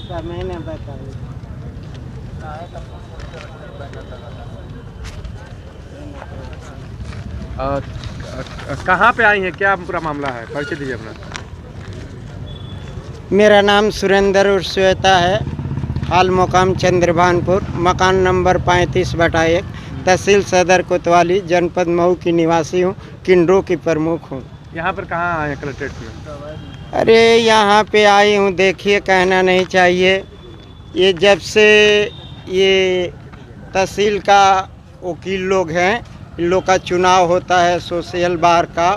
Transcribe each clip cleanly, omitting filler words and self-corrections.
का मैंने बताया। कहाँ पे आई हैं, क्या पूरा मामला है, परिचय दीजिए अपना। मेरा नाम सुरेंद्र उर्फ श्वेता है। हाल मुकाम चंद्रभानपुर, मकान नंबर 35/1, तहसील सदर कोतवाली, जनपद मऊ की निवासी हूँ। किन्नरों की प्रमुख हूँ। यहाँ पर कहाँ आए हैं कलेक्ट्रेट में? अरे यहाँ पे आई हूँ, देखिए कहना नहीं चाहिए। ये जब से ये तहसील का वकील लोग हैं, इन लोग का चुनाव होता है सोशल बार का।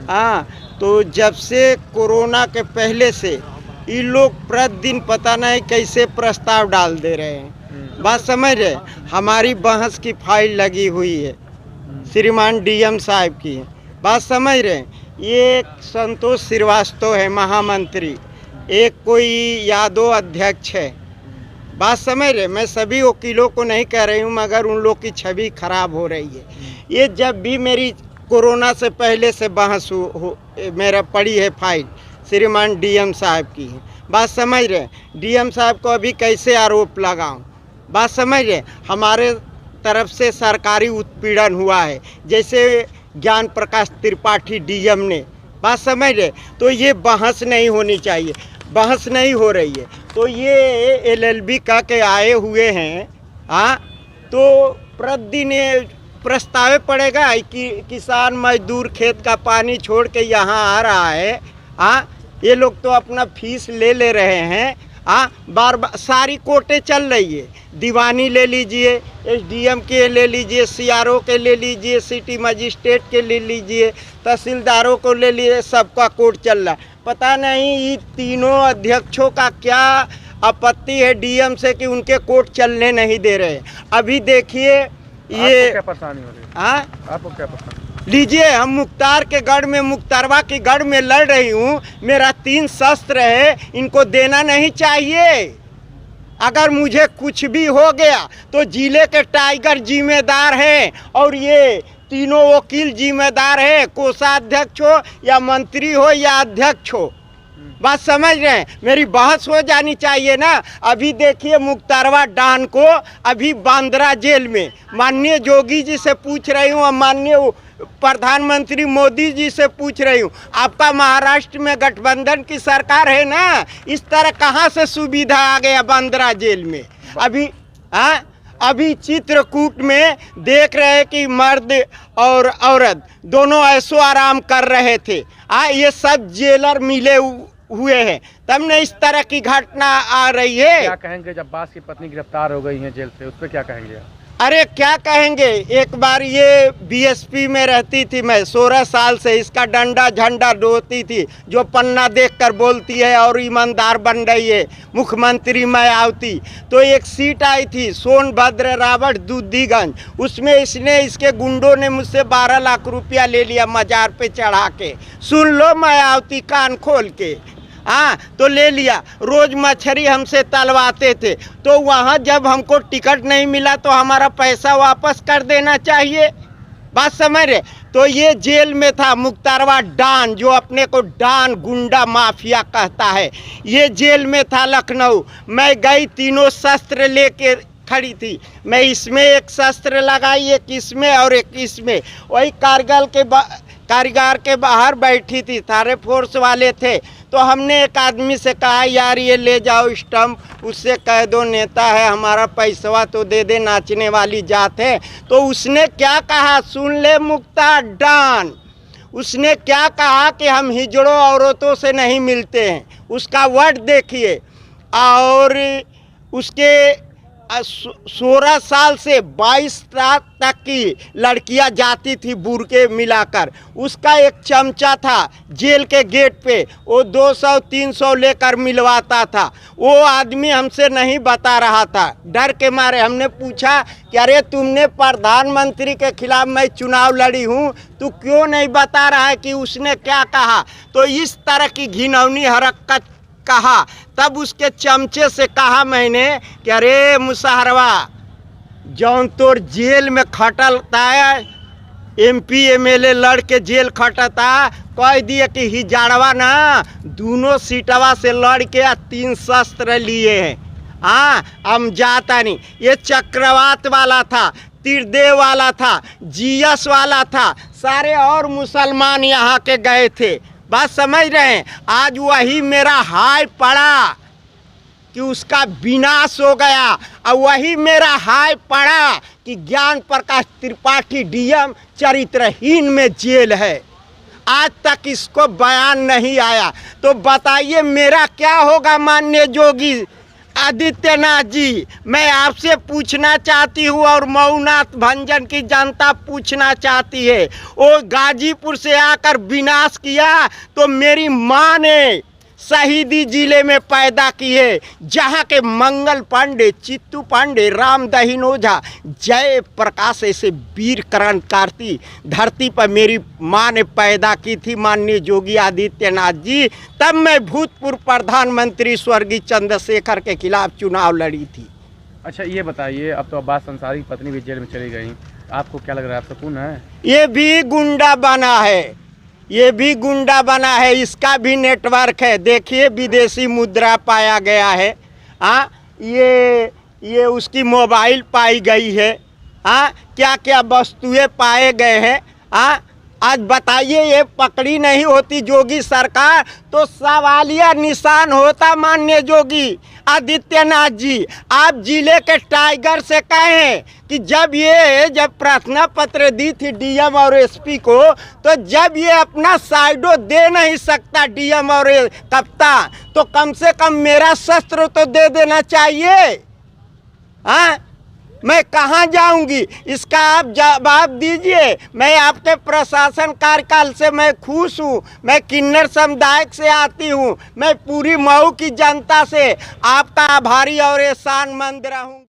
हाँ, तो जब से कोरोना के पहले से ये लोग प्रतिदिन पता नहीं कैसे प्रस्ताव डाल दे रहे हैं। बात समझ रहे? हमारी बहस की फाइल लगी हुई है, श्रीमान डीएम साहब की है। बात समझ रहे हैं? ये संतोष श्रीवास्तव है महामंत्री, एक कोई यादव अध्यक्ष है। बात समझ रहे? मैं सभी वकीलों को नहीं कह रही हूँ, मगर उन लोग की छवि खराब हो रही है। ये जब भी मेरी कोरोना से पहले से बहस मेरा पड़ी है फाइल, श्रीमान डीएम साहब की है। बात समझ रहे? डीएम साहब को अभी कैसे आरोप लगाऊं? बात समझ रहे? हमारे तरफ से सरकारी उत्पीड़न हुआ है, जैसे ज्ञान प्रकाश त्रिपाठी डीएम ने। बात समझ रहे? तो ये बहस नहीं होनी चाहिए, बहस नहीं हो रही है। तो ये एलएलबी का के आए हुए हैं। हाँ, तो प्रतिदिन ये प्रस्ताव पड़ेगा कि किसान मजदूर खेत का पानी छोड़ के यहाँ आ रहा है। हाँ, ये लोग तो अपना फीस ले रहे हैं। हाँ, बार सारी कोर्टें चल रही है। दीवानी ले लीजिए, एसडीएम के ले लीजिए, सीआरओ के ले लीजिए, सिटी मजिस्ट्रेट के ले लीजिए, तहसीलदारों को ले लीजिए, सबका कोर्ट चल रहा है। पता नहीं ये तीनों अध्यक्षों का क्या आपत्ति है डीएम से कि उनके कोर्ट चलने नहीं दे रहे। अभी देखिए ये क्या परेशानी हो रही है? हाँ, आपको क्या परेशानी? लीजिए, हम मुख्तार के गढ़ में, मुख्तारवा के गढ़ में लड़ रही हूँ। मेरा 3 शस्त्र है, इनको देना नहीं चाहिए। अगर मुझे कुछ भी हो गया तो जिले के टाइगर जिम्मेदार हैं और ये तीनों वकील जिम्मेदार है, कोषाध्यक्ष हो या मंत्री हो या अध्यक्ष हो। बात समझ रहे हैं? मेरी बहस हो जानी चाहिए ना। अभी देखिए मुख्तारवा डान को अभी बांद्रा जेल में, माननीय जोगी जी से पूछ रही हूँ और माननीय प्रधानमंत्री मोदी जी से पूछ रही हूँ, आपका महाराष्ट्र में गठबंधन की सरकार है ना, इस तरह कहाँ से सुविधा आ गया बांद्रा जेल में? अभी हाँ, अभी चित्रकूट में देख रहे हैं कि मर्द और औरत दोनों ऐसो आराम कर रहे थे। ये सब जेलर मिले हुए हैं, तब न इस तरह की घटना आ रही है। क्या कहेंगे जब बास की पत्नी गिरफ्तार हो गई है जेल से, उस पर क्या कहेंगे? अरे क्या कहेंगे, एक बार ये बीएसपी में रहती थी, मैं 16 साल से इसका डंडा झंडा डोती थी, जो पन्ना देखकर बोलती है और ईमानदार बन रही है। मुख्यमंत्री मायावती तो एक सीट आई थी सोनभद्र रावट दूधीगंज, उसमें इसने इसके गुंडों ने मुझसे 12 लाख रुपया ले लिया मजार पे चढ़ा के। सुन लो मायावती, कान खोल के। हाँ, तो ले लिया। रोज मछली हमसे तलवाते थे, तो वहाँ जब हमको टिकट नहीं मिला तो हमारा पैसा वापस कर देना चाहिए। बात समझ रहे? तो ये जेल में था मुख्तारवा डान, जो अपने को डान गुंडा माफिया कहता है, ये जेल में था लखनऊ। मैं गई, तीनों शस्त्र लेके खड़ी थी। मैं इसमें एक शस्त्र लगाई, एक इसमें और एक इसमें। वही कारीगर के बाहर बैठी थी, सारे फोर्स वाले थे। तो हमने एक आदमी से कहा, यार ये ले जाओ स्टंप, उससे कह दो नेता है हमारा, पैसवा तो दे दे, नाचने वाली जात है। तो उसने क्या कहा, सुन ले मुख्तार डान, उसने क्या कहा कि हम हिजड़ों औरतों से नहीं मिलते हैं। उसका वर्ड देखिए। और उसके 16 साल से 22 साल तक की लड़कियां जाती थी बुरके मिलाकर। उसका एक चमचा था जेल के गेट पे, वो 200-300 लेकर मिलवाता था। वो आदमी हमसे नहीं बता रहा था, डर के मारे। हमने पूछा कि अरे तुमने प्रधानमंत्री के खिलाफ मैं चुनाव लड़ी हूँ, तू क्यों नहीं बता रहा है कि उसने क्या कहा? तो इस तरह की घिनौनी हरकत कहा। तब उसके चमचे से कहा मैंने कि अरे मुसहरवा, जौन तोर जेल में खटल है MP MLA लड़ के जेल खटता, कह दिए कि हिजाड़वा ना दोनों सीटवा से लड़ के 3 शस्त्र लिए हैं। हाँ, हम जाता नहीं। ये चक्रवात वाला था, त्रिदेव वाला था, जीएस वाला था, सारे और मुसलमान यहाँ के गए थे। बात समझ रहे हैं? आज वही मेरा हाय पड़ा कि उसका विनाश हो गया, और वही मेरा हाय पड़ा कि ज्ञान प्रकाश त्रिपाठी DM चरित्रहीन में जेल है। आज तक इसको बयान नहीं आया, तो बताइए मेरा क्या होगा माननीय योगी आदित्यनाथ जी। मैं आपसे पूछना चाहती हूँ और मऊनाथ भंजन की जनता पूछना चाहती है, वो गाजीपुर से आकर विनाश किया तो मेरी माँ ने शहीदी जिले में पैदा किए, जहाँ के मंगल पांडे, चित्तू पांडे, राम दहीन ओझा, जय प्रकाश ऐसे वीर क्रांतिकारी धरती पर मेरी माँ ने पैदा की थी माननीय योगी आदित्यनाथ जी। तब मैं भूतपूर्व प्रधानमंत्री स्वर्गीय चंद्रशेखर के खिलाफ चुनाव लड़ी थी। अच्छा ये बताइए, अब तो अब्बास अंसारी की पत्नी भी जेल में चली गई, आपको क्या लग रहा है, आप सुकून है? ये भी गुंडा बना है, ये भी गुंडा बना है, इसका भी नेटवर्क है। देखिए विदेशी मुद्रा पाया गया है। हाँ, ये उसकी मोबाइल पाई गई है। हाँ, क्या क्या वस्तुएं पाए गए हैं। हाँ, आज बताइए, ये पकड़ी नहीं होती योगी सरकार तो सवालिया निशान होता माननीय योगी आदित्यनाथ जी। आप जिले के टाइगर से कहें कि जब प्रार्थना पत्र दी थी DM और SP को, तो जब ये अपना साइडो दे नहीं सकता DM और कप्तान, तो कम से कम मेरा शस्त्र तो दे देना चाहिए। हाँ, मैं कहाँ जाऊंगी, इसका आप जवाब दीजिए। मैं आपके प्रशासन कार्यकाल से मैं खुश हूँ। मैं किन्नर समुदाय से आती हूँ। मैं पूरी मऊ की जनता से आपका आभारी और एहसानमंद रहूँ।